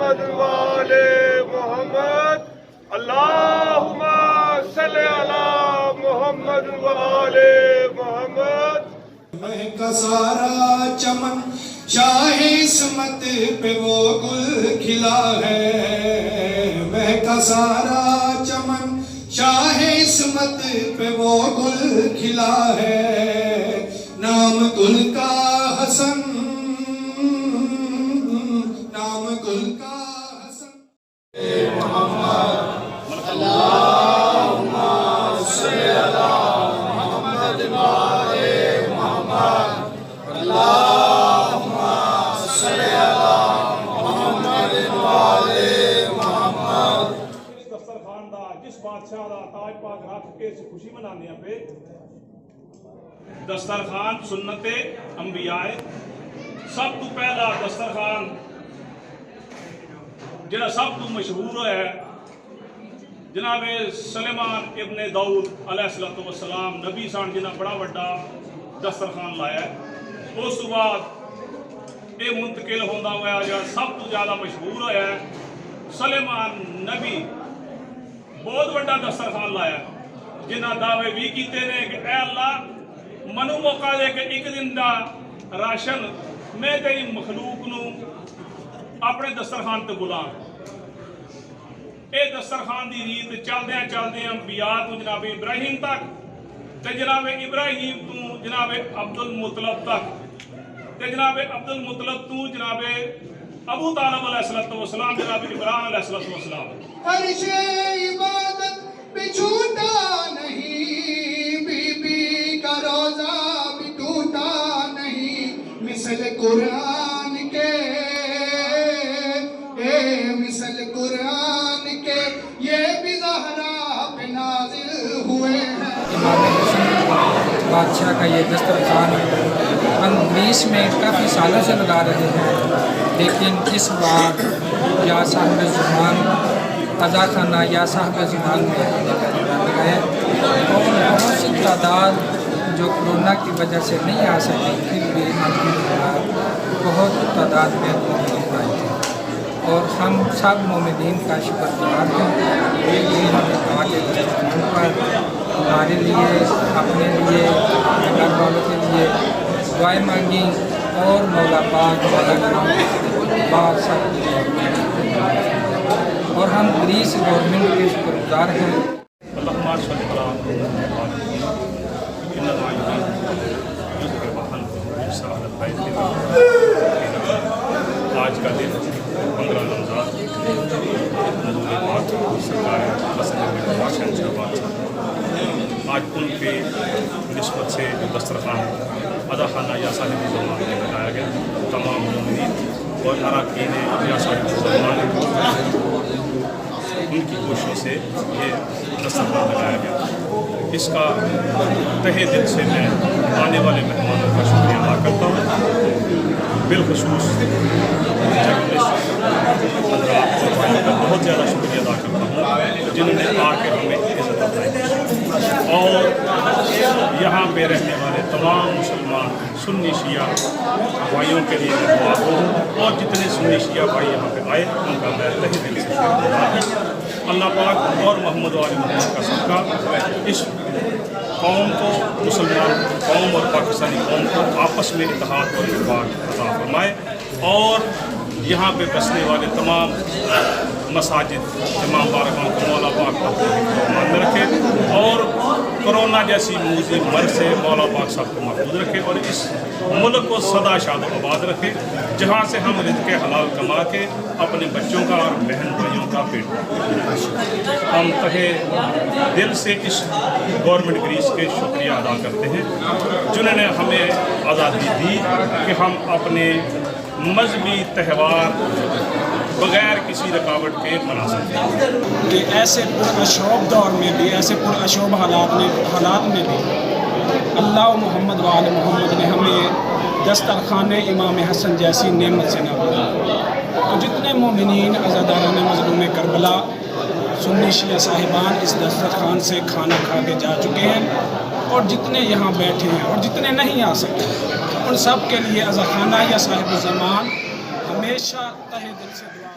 محمد وآل محمد اللہم صلی علی محمد وآل محمد۔ مہکا سارا چمن شاہ عصمت پہ وہ گل کھلا ہے، مہکا سارا چمن شاہ عصمت پہ وہ گل کھلا ہے، نام گل کا حسن، نام گل کا حسن۔ محمد اللہم صلی علی محمد وآل محمد، اللہم صلی علی محمد وآل محمد۔ دسترخوان دا جس بادشاہ دا تاج پاک رکھ کے خوشی منانے پہ دسترخوان سنت انبیاء سب تو پہلا دسترخوان جنہا سب تو مشہور ہے جناب سلیمان ابن داؤد علیہ السلام نبی سان جنہا بڑا وڈا دسترخوان لایا ہے، اس تو بعد یہ منتقل ہوندہ ہوا جو سب تو زیادہ مشہور ہے سلیمان نبی بہت وڈا دسترخوان لایا جنہ دعوے بھی کیتے نے کہ اے اللہ منو موقع دے کہ ایک دن دا راشن میں تیری مخلوق نو اپنے دسترخوان تے بلاں۔ اے دسترخوان دی ریت چلدیاں انبیاء تو جناب ابراہیم تک تے جناب ابراہیم تو جناب عبد المطلب تک تے جناب عبد المطلب تو جناب ابو طالب علیہ السلام جناب ابراہیم علیہ السلام۔ عرش عبادت بھی چھوٹا نہیں، بی بی کا روزہ بھی ٹوٹا نہیں، مثل قرآن کے مثل قرآن کے یہ بھی زہرا پہ نازل ہوئے ہیں۔ امام حسن بادشاہ کا یہ دسترخوان ہم گریس میں کافی سالوں سے لگا رہے ہیں، لیکن اس بار یا صاحب زمان قضا خانہ یا صاحب زمان میں لگائے اور بہت سی تعداد جو کرونا کی وجہ سے نہیں آ سکی، پھر بھی بہت تعداد میں آئے تھے اور ہم سب مومنین کا شکر گزار ہیں۔ یہ ہمیں دعا کے دسترخوان پر ہمارے لیے، اپنے لیے، گھر والوں کے لیے دعائیں مانگی اور مولا پاک مولا کرم بات سب اور ہم گریس گورنمنٹ کے شکر گزار ہیں۔ اللہم صلی علی محمد انما یذکر بہن سعادت بیت آج کا دن 15 رمضان حضور پاک سرکار آج ان کے نسبت سے جو دسترخوان ادا خانہ یا صاحب زمان میں بتایا گیا، تمام مومنین اور اراکین یا صاحب زمان ان کی کوششوں سے یہ دسترخوان لگایا گیا۔ اس کا تہہ دل سے میں آنے والے مہمانوں کا شکریہ ادا کرتا ہوں، بالخصوص حضرات کا بہت زیادہ شکریہ ادا کرتا ہوں جنہوں نے آ کے ہمیں عزت افزائی اور یہاں پہ رہنے والے تمام مسلمان سنی شیعہ بھائیوں کے لیے میں دعا ہوں اور جتنے سنی شیعہ بھائی یہاں پہ آئے ان کا میں تہہ دل سے شکریہ ادا کرتا ہوں۔ اللہ پاک اور محمد وآل محمد کا صدقہ اس قوم کو، مسلمان قوم اور پاکستانی قوم کو آپس میں اتحاد اور اتفاق عطا فرمائے اور یہاں پہ بسنے والے تمام مساجد تمام بارگاہوں کو مولا پاک اپنے اہتمام میں رکھے اور کرونا جیسی موذی مرض سے مولا پاک سب کو محفوظ رکھے اور اس ملک کو سدا شاد و آباد رکھے جہاں سے ہم رزق حلال کما کے اپنے بچوں کا اور بہن بھائیوں کا پیٹ ہم تہہ دل سے اس گورنمنٹ گریس کے شکریہ ادا کرتے ہیں جنہوں نے ہمیں آزادی دی کہ ہم اپنے مذہبی تہوار بغیر کسی رکاوٹ کے منا سکتے ہیں۔ کہ ایسے پراشوب دور میں بھی، ایسے پراشوب حالات میں بھی اللہ و محمد وآل محمد نے ہمیں دسترخوان امام حسن جیسی نعمت سے نوازا۔ تو جتنے مومنین عزاداران مظلوم کربلا سنی شیعہ صاحبان اس دسترخوان سے کھانا کھا کے جا چکے ہیں اور جتنے یہاں بیٹھے ہیں اور جتنے نہیں آ سکتے ان سب کے لیے عزا خانہ یا صاحب زمان ہمیشہ تہہ دل سے دعا